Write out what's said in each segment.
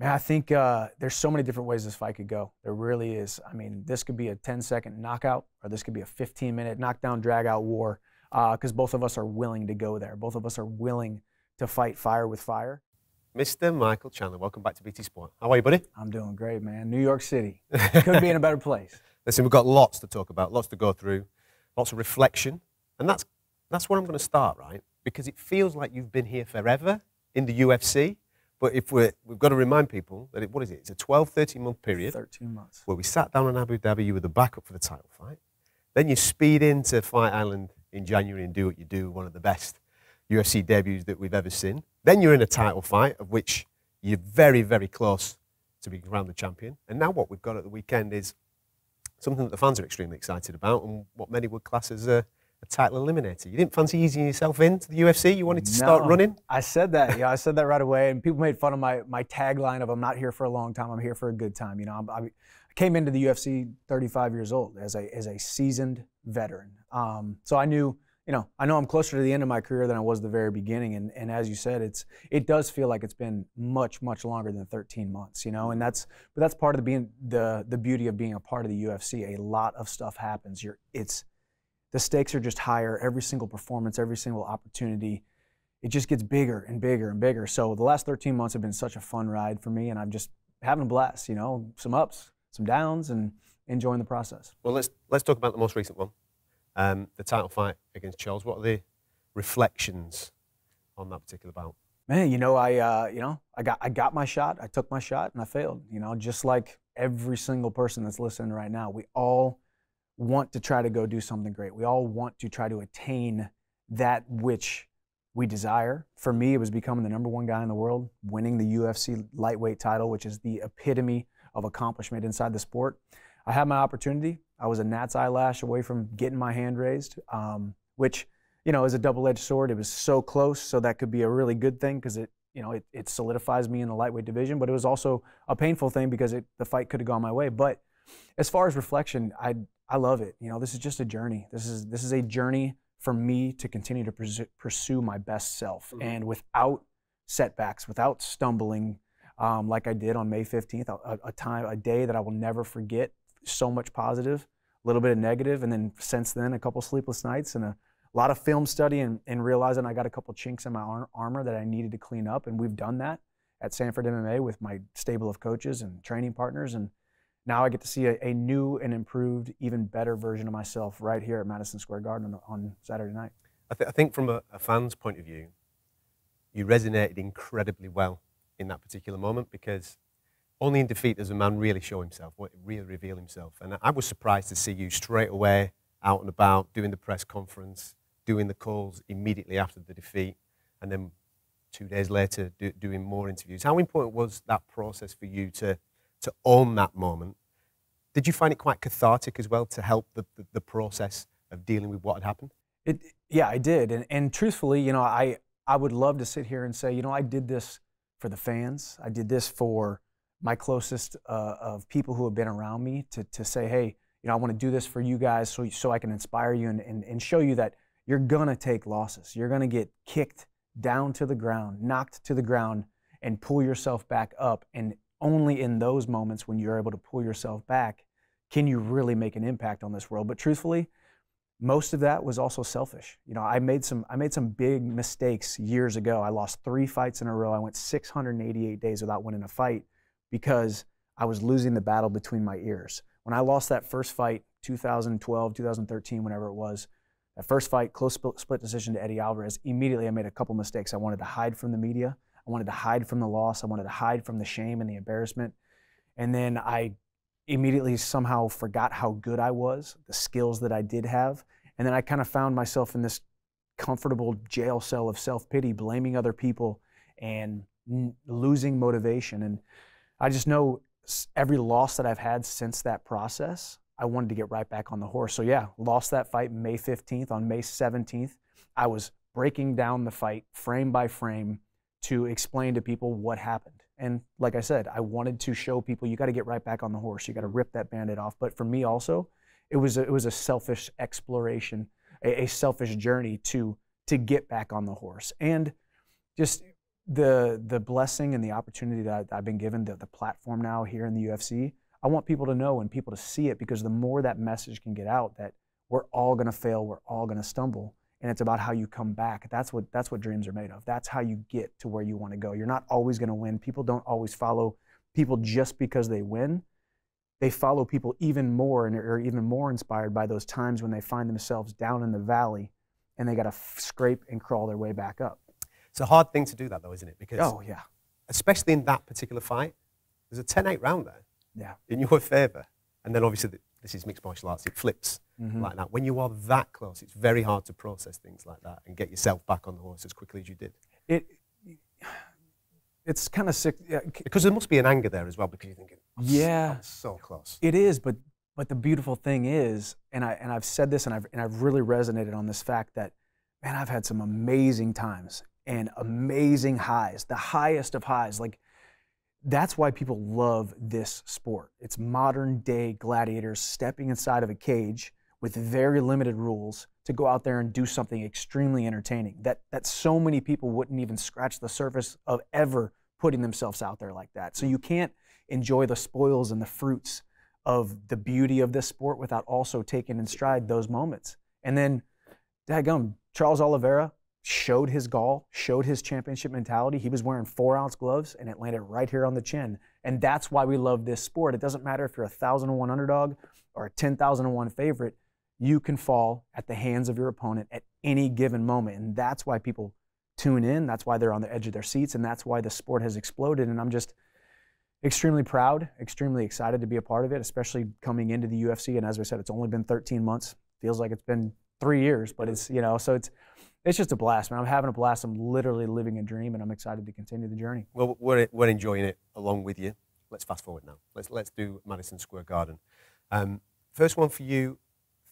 Man, I think there's so many different ways this fight could go. There really is. I mean, this could be a 10-second knockout, or this could be a 15-minute knockdown, drag-out war, because both of us are willing to go there. Both of us are willing to fight fire with fire. Mr. Michael Chandler, welcome back to BT Sport. How are you, buddy? I'm doing great, man. New York City. Couldn't be in a better place. Listen, we've got lots to talk about, lots to go through, lots of reflection, and that's where I'm going to start, right? Because it feels like you've been here forever in the UFC. But we've got to remind people that what is it? It's a 12, 13-month period. 13 months. Where we sat down in Abu Dhabi, you were the backup for the title fight. Then you speed into Fight Island in January and do what you do, one of the best UFC debuts that we've ever seen. Then you're in a title fight, of which you're very, very close to being crowned the champion. And now what we've got at the weekend is something that the fans are extremely excited about, and what many would class as a title eliminator. You didn't fancy easing yourself into the UFC? You wanted to start running? I said that. Yeah, I said that right away. And people made fun of my tagline of "I'm not here for a long time. I'm here for a good time." You know, I came into the UFC 35 years old as a seasoned veteran. So I knew, I know I'm closer to the end of my career than I was the very beginning. And as you said, it does feel like it's been much, much longer than 13 months. And that's part of the beauty of being a part of the UFC. A lot of stuff happens. The stakes are just higher. Every single performance, every single opportunity, it just gets bigger and bigger and bigger. So the last 13 months have been such a fun ride for me, and I'm just having a blast, some ups, some downs, and enjoying the process. Well, let's talk about the most recent one, the title fight against Charles. What are the reflections on that particular bout? Man, I got my shot. I took my shot, and I failed. Just like every single person that's listening right now, we all want to try to go do something great. We all want to try to attain that which we desire. For me, it was becoming the #1 guy in the world, winning the UFC lightweight title, which is the epitome of accomplishment inside the sport. I had my opportunity. I was a gnat's eyelash away from getting my hand raised, which, is a double-edged sword. It was so close, so that could be a really good thing because it solidifies me in the lightweight division, but it was also a painful thing because the fight could have gone my way. But as far as reflection, I love it. This is just a journey. This is a journey for me to continue to pursue my best self, and without setbacks, without stumbling, like I did on May 15th, a day that I will never forget. So much positive, a little bit of negative, and then since then, a couple sleepless nights and a lot of film study and realizing I got a couple chinks in my armor that I needed to clean up, and we've done that at Sanford MMA with my stable of coaches and training partners, and now I get to see a new and improved, even better version of myself right here at Madison Square Garden on Saturday night. I think from a fan's point of view, you resonated incredibly well in that particular moment, because only in defeat does a man really show himself, really reveal himself. And I was surprised to see you straight away out and about, doing the press conference, doing the calls immediately after the defeat, and then 2 days later doing more interviews. How important was that process for you to own that moment? Did you find it quite cathartic as well to help the process of dealing with what had happened? Yeah, I did. And truthfully, I would love to sit here and say, I did this for the fans. I did this for my closest of people who have been around me to say, hey, I want to do this for you guys so I can inspire you and show you that you're going to take losses. You're going to get kicked down to the ground, knocked to the ground, and pull yourself back up. And only in those moments when you're able to pull yourself back can you really make an impact on this world. But truthfully, most of that was also selfish. I made some big mistakes years ago. I lost 3 fights in a row. I went 688 days without winning a fight because I was losing the battle between my ears. When I lost that first fight, 2012, 2013, whenever it was, that first fight, close split decision to Eddie Alvarez, immediately I made a couple mistakes. I wanted to hide from the media. I wanted to hide from the loss. I wanted to hide from the shame and the embarrassment. And then I immediately somehow forgot how good I was, the skills that I did have. And then I kind of found myself in this comfortable jail cell of self-pity, blaming other people and losing motivation. And I just know every loss that I've had since that process, I wanted to get right back on the horse. So yeah, lost that fight May 15th. On May 17th, I was breaking down the fight frame by frame to explain to people what happened. And like I said, I wanted to show people you got to get right back on the horse. You got to rip that Band-Aid off. But for me also, it was a selfish exploration, a selfish journey to get back on the horse. And just the blessing and the opportunity that I've been given, the platform now here in the UFC, I want people to know and people to see it, because the more that message can get out that we're all going to fail, we're all going to stumble, and it's about how you come back. That's what dreams are made of. That's how you get to where you want to go. You're not always going to win. People don't always follow people just because they win. They follow people even more and are even more inspired by those times when they find themselves down in the valley and they got to scrape and crawl their way back up. It's a hard thing to do that, though, isn't it? Because oh yeah, especially in that particular fight, there's a 10-8 round there. Yeah. In your favor. And then obviously this is mixed martial arts, it flips like that. When you are that close, it's very hard to process things like that and get yourself back on the horse as quickly as you did. It's kind of sick. Because there must be an anger there as well, because you're thinking, oh, yeah, I'm so close. It is, but the beautiful thing is, and I've said this, and I've really resonated on this fact that, man, I've had some amazing times and amazing highs, the highest of highs. Like, that's why people love this sport. It's modern day gladiators stepping inside of a cage with very limited rules to go out there and do something extremely entertaining that so many people wouldn't even scratch the surface of ever putting themselves out there like that. So you can't enjoy the spoils and the fruits of the beauty of this sport without also taking in stride those moments. And then, daggum, Charles Oliveira showed his gall, showed his championship mentality. He was wearing 4-ounce gloves, and it landed right here on the chin. And that's why we love this sport. It doesn't matter if you're a 1,000-to-1 underdog or a 10,000-to-1 favorite. You can fall at the hands of your opponent at any given moment. And that's why people tune in. That's why they're on the edge of their seats. And that's why the sport has exploded. And I'm just extremely proud, extremely excited to be a part of it, especially coming into the UFC. And as I said, it's only been 13 months. Feels like it's been 3 years, but it's, you know, so it's just a blast, man. I'm having a blast. I'm literally living a dream, and I'm excited to continue the journey. Well, we're enjoying it along with you. Let's fast forward now. Let's do Madison Square Garden. First one for you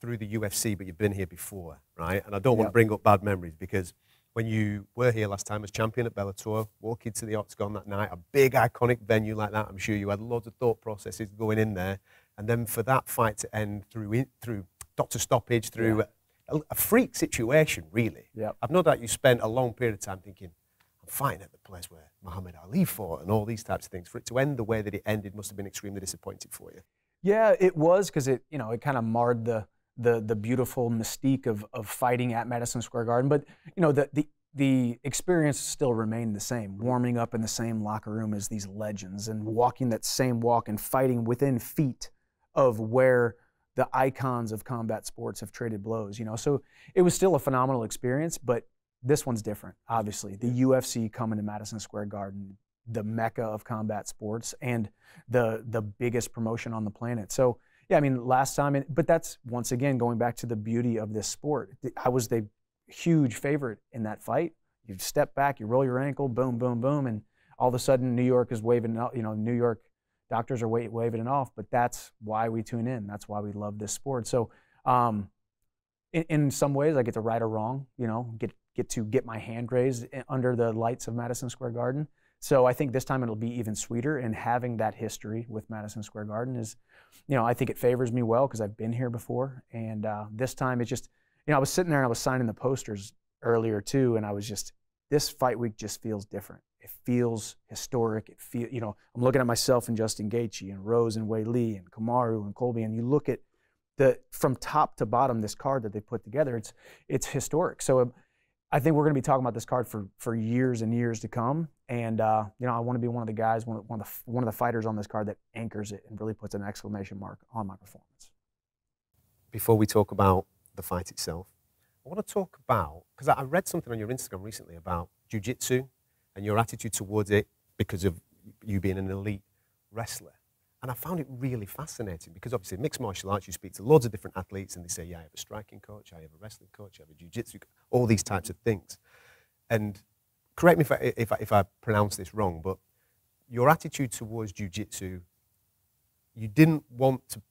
through the UFC, but you've been here before, right? And I don't want to bring up bad memories, because when you were here last time as champion at Bellator, walk into the octagon that night, a big iconic venue like that, I'm sure you had loads of thought processes going in there, and then for that fight to end through doctor stoppage, through a freak situation, really. Yep. I've no doubt you spent a long period of time thinking, I'm fighting at the place where Muhammad Ali fought and all these types of things. For it to end the way that it ended must have been extremely disappointing for you. Yeah, it was, because it kind of marred the beautiful mystique of fighting at Madison Square Garden. But the experience still remained the same, warming up in the same locker room as these legends and walking that same walk and fighting within feet of where the icons of combat sports have traded blows, So it was still a phenomenal experience, but this one's different, obviously. The UFC coming to Madison Square Garden, the mecca of combat sports and the biggest promotion on the planet. So, yeah, I mean, last time, but that's, once again, going back to the beauty of this sport. I was the huge favorite in that fight. You step back, you roll your ankle, boom, boom, boom, and all of a sudden New York is waving, New York doctors are waving it off, but that's why we tune in. That's why we love this sport. So in some ways, I get to right or wrong, get to get my hand raised under the lights of Madison Square Garden. So I think this time it'll be even sweeter, and having that history with Madison Square Garden is, I think it favors me well because I've been here before. And this time it's just, I was sitting there and I was signing the posters earlier too, and I was just, this fight week just feels different. It feels historic. I'm looking at myself and Justin Gaethje and Rose and Wei Lee and Kamaru and Colby, and you look at from top to bottom, this card that they put together, it's historic. So I think we're going to be talking about this card for years and years to come. And I want to be one of the guys, one of the fighters on this card that anchors it and really puts an exclamation mark on my performance. Before we talk about the fight itself, I want to talk about, because I read something on your Instagram recently about jiu-jitsu and your attitude towards it because of you being an elite wrestler. And I found it really fascinating because obviously mixed martial arts, you speak to loads of different athletes and they say, yeah, I have a striking coach, I have a wrestling coach, I have a jiu-jitsu coach, all these types of things. And correct me if I pronounce this wrong, but your attitude towards jiu-jitsu, you didn't want to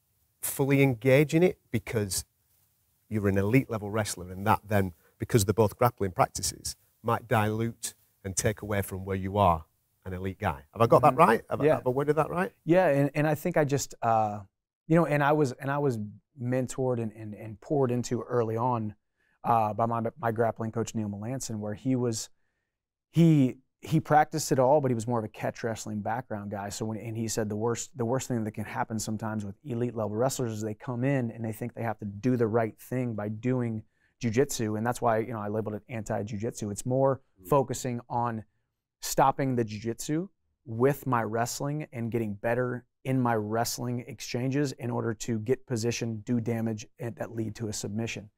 fully engage in it because you're an elite level wrestler, and that then, because they're both grappling practices, might dilute and take away from where you are an elite guy. Have I got that right? Have I worded that right? Yeah, and I think I just, and I was mentored and poured into early on by my grappling coach Neil Melanson, where he he practiced it all, but he was more of a catch wrestling background guy. So and he said the worst thing that can happen sometimes with elite level wrestlers is they come in and they think they have to do the right thing by doing jiu-jitsu, and that's why I labeled it anti-jiu-jitsu. It's more focusing on stopping the jiu-jitsu with my wrestling and getting better in my wrestling exchanges in order to get position, do damage, and that lead to a submission.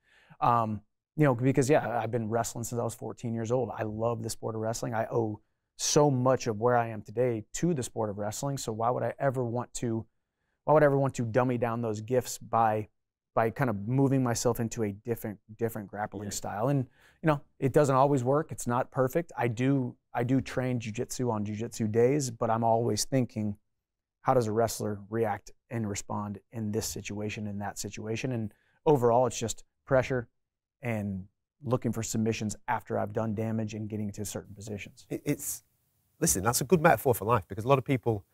Because I've been wrestling since I was 14 years old. I love the sport of wrestling. I owe so much of where I am today to the sport of wrestling. So why would I ever want to dummy down those gifts by kind of moving myself into a different grappling style? And it doesn't always work. It's not perfect. I do train jiu-jitsu on jiu-jitsu days, but I'm always thinking, how does a wrestler react and respond in this situation, in that situation? And overall, it's just pressure and looking for submissions after I've done damage and getting to certain positions. Listen, that's a good metaphor for life, because a lot of people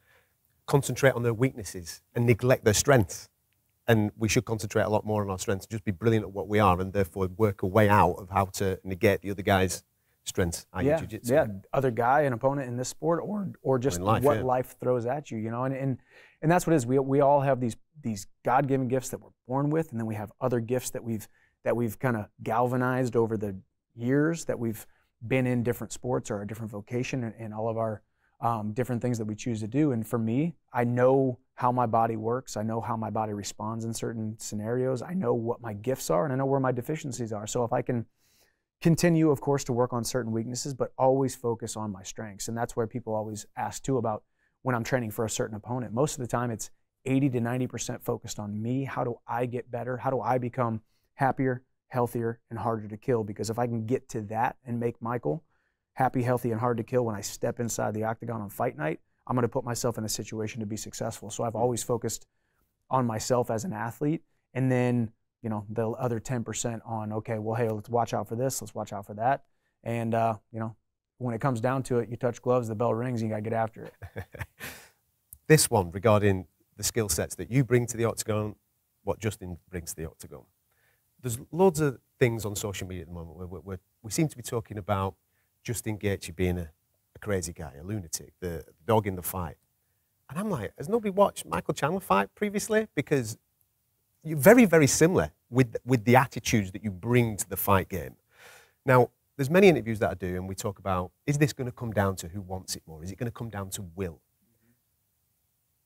concentrate on their weaknesses and neglect their strengths. And we should concentrate a lot more on our strengths, just be brilliant at what we are, and therefore work a way out of how to negate the other guy's strengths. Yeah, other guy, an opponent in this sport, or just life, what life throws at you, and that's what it is. We all have these God-given gifts that we're born with, and then we have other gifts that we've kind of galvanized over the years that we've been in different sports or a different vocation and all of our different things that we choose to do. And for me, I know how my body works. I know how my body responds in certain scenarios. I know what my gifts are, and I know where my deficiencies are. So if I can continue, of course, to work on certain weaknesses, but always focus on my strengths. And that's where people always ask too about when I'm training for a certain opponent. Most of the time it's 80 to 90% focused on me. How do I get better? How do I become happier, healthier, and harder to kill? Because if I can get to that and make Michael happy, healthy, and hard to kill when I step inside the octagon on fight night, I'm going to put myself in a situation to be successful. So I've always focused on myself as an athlete, and then the other 10% on, okay, well, hey, let's watch out for this, let's watch out for that. And when it comes down to it, you touch gloves, the bell rings, and you got to get after it. This one regarding the skill sets that you bring to the octagon, what Justin brings to the octagon. There's loads of things on social media at the moment where we seem to be talking about Justin Gaethje being a crazy guy, a lunatic, the dog in the fight. And I'm like, has nobody watched Michael Chandler fight previously? Because you're very, very similar with the attitudes that you bring to the fight game. Now, there's many interviews that I do, and we talk about, is this going to come down to who wants it more? Is it going to come down to will?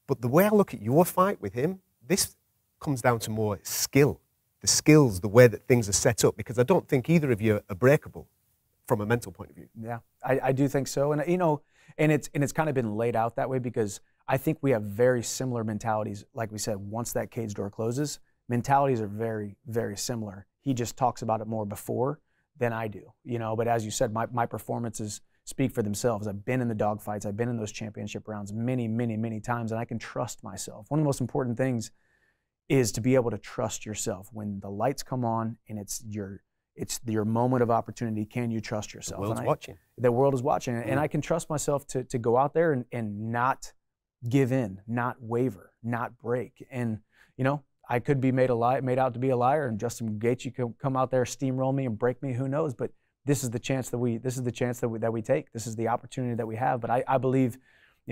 But the way I look at your fight with him, this comes down to more skill. The skills, the way that things are set up, because I don't think either of you are breakable from a mental point of view. Yeah, I do think so. And and it's kind of been laid out that way because I think we have very similar mentalities. Like we said, once that cage door closes, mentalities are very, very similar. He just talks about it more before than I do, but as you said, my performances speak for themselves. I've been in the dog fights, I've been in those championship rounds many, many, many times, and I can trust myself. One of the most important things is to be able to trust yourself. When the lights come on and it's your moment of opportunity, can you trust yourself? The world's watching. The world is watching, and I can trust myself to go out there and not give in, not waver, not break. And I could be made out to be a liar, and Justin Gaethje could come out there, steamroll me, and break me. Who knows? But this is the chance that we take. This is the opportunity that we have. But I believe,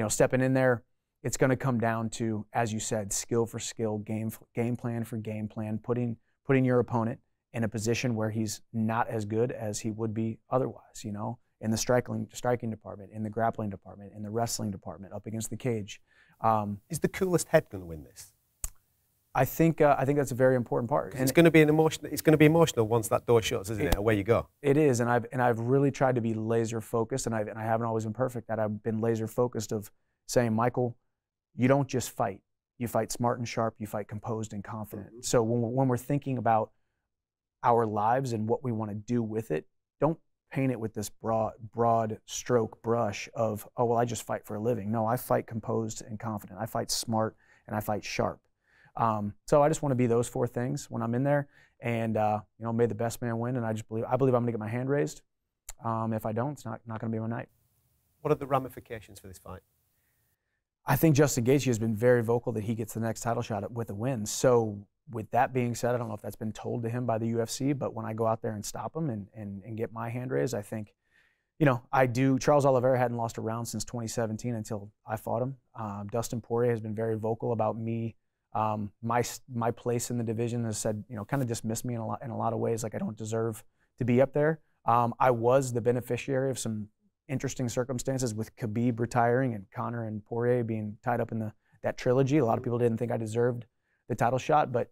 stepping in there, it's going to come down to, as you said, skill for skill, game plan for game plan, putting your opponent in a position where he's not as good as he would be otherwise. In the striking department, in the grappling department, in the wrestling department, up against the cage. Is the coolest head going to win this? I think that's a very important part. And it's going to be emotional once that door shuts, isn't it? Away you go. It is, and I've really tried to be laser focused, and I haven't always been perfect. That I've been laser focused of saying, Michael, you don't just fight. You fight smart and sharp. You fight composed and confident. Mm-hmm. So when we're thinking about our lives and what we want to do with it, don't paint it with this broad stroke brush of, oh, well, I just fight for a living. No, I fight composed and confident. I fight smart and I fight sharp. So I just want to be those four things when I'm in there, and may the best man win. And I believe I'm going to get my hand raised. If I don't, it's not going to be my night. What are the ramifications for this fight? I think Justin Gaethje has been very vocal that he gets the next title shot with a win. So with that being said, I don't know if that's been told to him by the UFC, but when I go out there and stop him and get my hand raised, I think You know, I do. Charles Oliveira hadn't lost a round since 2017 until I fought him. Dustin Poirier has been very vocal about me. My place in the division has said, you know, kind of dismissed me in a lot of ways, like I don't deserve to be up there. I was the beneficiary of some interesting circumstances with Khabib retiring and Conor and Poirier being tied up in that trilogy. A lot of people didn't think I deserved the title shot, but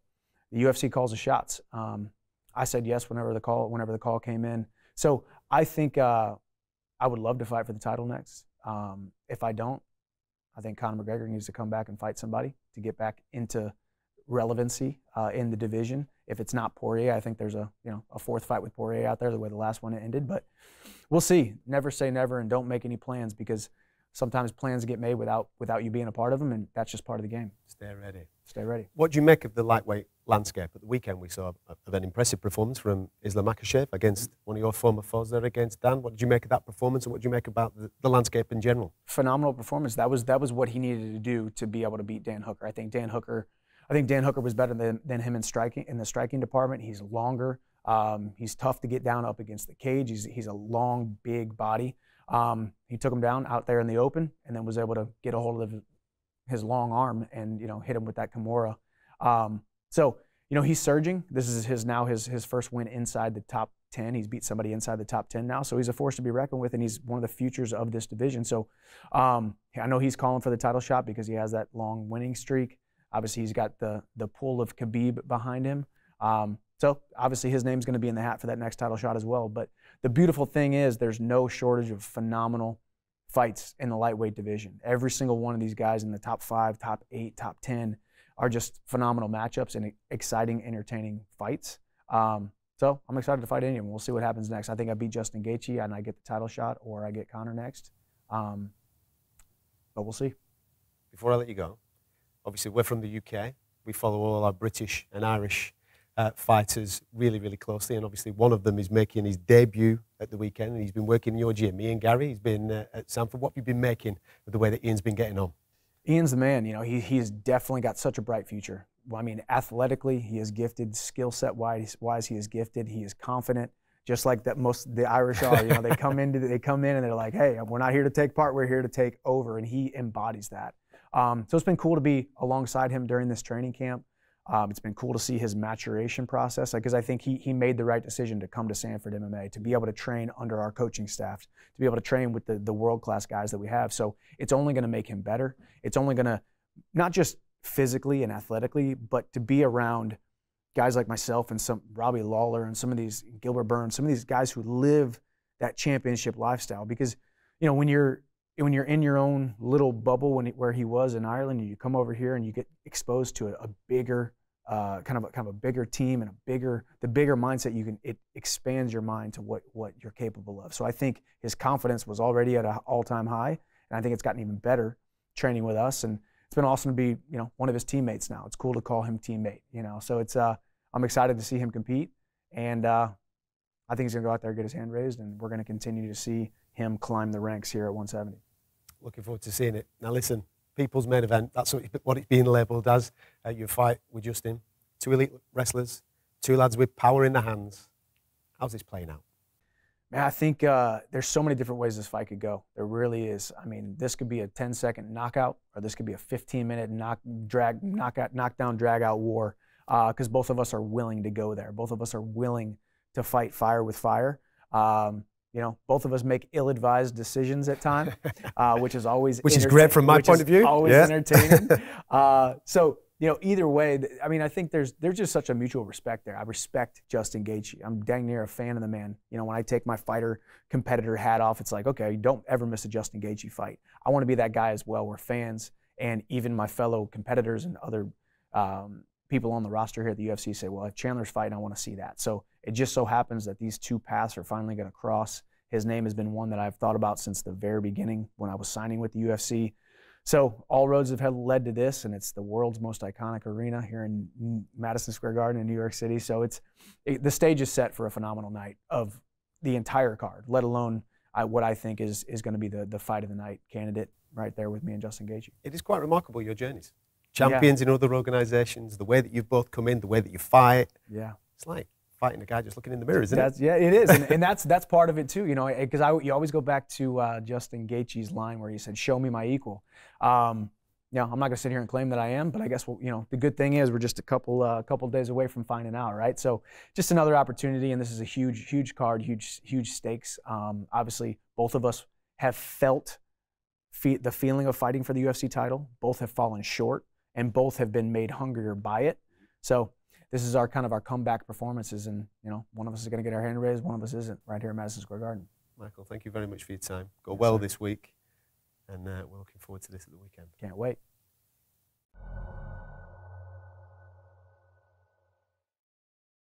the UFC calls the shots. I said yes whenever the call came in. So I think I would love to fight for the title next. If I don't, I think Conor McGregor needs to come back and fight somebody to get back into relevancy in the division. If it's not Poirier, I think there's a fourth fight with Poirier out there, the way the last one ended. But we'll see. Never say never, and don't make any plans, because sometimes plans get made without you being a part of them, and that's just part of the game. Stay ready. Stay ready. What do you make of the lightweight landscape? At the weekend, we saw an impressive performance from Islam Makhachev against one of your former foes there, against Dan. What did you make of that performance, and what do you make about the landscape in general? Phenomenal performance. That was what he needed to do to be able to beat Dan Hooker. I think Dan Hooker was better than him in the striking department. He's longer. He's tough to get down up against the cage. He's a long, big body. He took him down out there in the open, and then was able to get a hold of his long arm and hit him with that Kimura. So he's surging. This is his first win inside the top 10. He's beat somebody inside the top 10 now, so he's a force to be reckoned with, and he's one of the futures of this division. So I know he's calling for the title shot because he has that long winning streak. Obviously, he's got the pull of Khabib behind him. So obviously his name's going to be in the hat for that next title shot as well. But the beautiful thing is there's no shortage of phenomenal fights in the lightweight division. Every single one of these guys in the top 5, top 8, top 10 are just phenomenal matchups and exciting, entertaining fights. So I'm excited to fight any of them. We'll see what happens next. I think I beat Justin Gaethje and I get the title shot, or I get Conor next. But we'll see. Before I let you go, obviously we're from the UK. We follow all our British and Irish fighters really, really closely, and obviously one of them is making his debut at the weekend, and he's been working in your gym. Ian Garry, he's been at Sanford. What have you been making of the way that Ian's been getting on? Ian's the man. He's definitely got such a bright future. I mean, athletically, he is gifted. Skill set wise, he is gifted. He is confident, just like that most the Irish are. They come in and they're like, hey, we're not here to take part, we're here to take over, and he embodies that. So it's been cool to be alongside him during this training camp. It's been cool to see his maturation process, because I think he made the right decision to come to Sanford MMA, to be able to train under our coaching staff, to be able to train with the world-class guys that we have. So it's only going to make him better. It's only going to, not just physically and athletically, but to be around guys like myself and some Robbie Lawler and some of these Gilbert Burns, some of these guys who live that championship lifestyle. Because when you're in your own little bubble where he was in Ireland, and you come over here and you get exposed to a bigger kind of a bigger team and the bigger mindset, it expands your mind to what you're capable of. So I think his confidence was already at an all-time high, and I think it's gotten even better training with us. And it's been awesome to be one of his teammates now. It's cool to call him teammate. So it's I'm excited to see him compete, and I think he's gonna go out there and get his hand raised, and we're gonna continue to see him climb the ranks here at 170. Looking forward to seeing it. Now listen, people's main event, that's what it's being labelled as. Your fight with Justin, 2 elite wrestlers, 2 lads with power in their hands. How's this playing out? Man, I think there's so many different ways this fight could go. There really is. I mean, this could be a 10-second knockout, or this could be a 15-minute knockdown, drag-out war, because both of us are willing to go there. Both of us are willing to fight fire with fire. Both of us make ill-advised decisions at times, which is always great from my point of view. Always entertaining. So either way, I mean, I think there's just such a mutual respect there. I respect Justin Gaethje. I'm dang near a fan of the man. When I take my fighter competitor hat off, it's like, okay, don't ever miss a Justin Gaethje fight. I want to be that guy as well. We're fans, and even my fellow competitors and other people on the roster here at the UFC say, well, if Chandler's fighting, I want to see that. So it just so happens that these two paths are finally going to cross. His name has been one that I've thought about since the very beginning when I was signing with the UFC. So all roads have led to this, and it's the world's most iconic arena here in Madison Square Garden in New York City. So the stage is set for a phenomenal night of the entire card, let alone what I think is going to be the fight of the night candidate right there with me and Justin Gaethje. It is quite remarkable, your journeys. Champions in other organizations, the way that you've both come in, the way that you fight. Yeah. It's like fighting a guy just looking in the mirror, isn't it? Yeah, it is, and that's part of it too. You know, because you always go back to Justin Gaethje's line where he said, "Show me my equal." You know, I'm not going to sit here and claim that I am, but I guess you know, the good thing is we're just a couple days away from finding out, right? So just another opportunity, and this is a huge card, huge stakes. Obviously, both of us have felt the feeling of fighting for the UFC title. Both have fallen short, and both have been made hungrier by it. So this is our comeback performances, and you know, one of us is going to get our hand raised, one of us isn't, right here at Madison Square Garden. Michael, thank you very much for your time. Go Yes, well sir. this week, and we're looking forward to this at the weekend. Can't wait.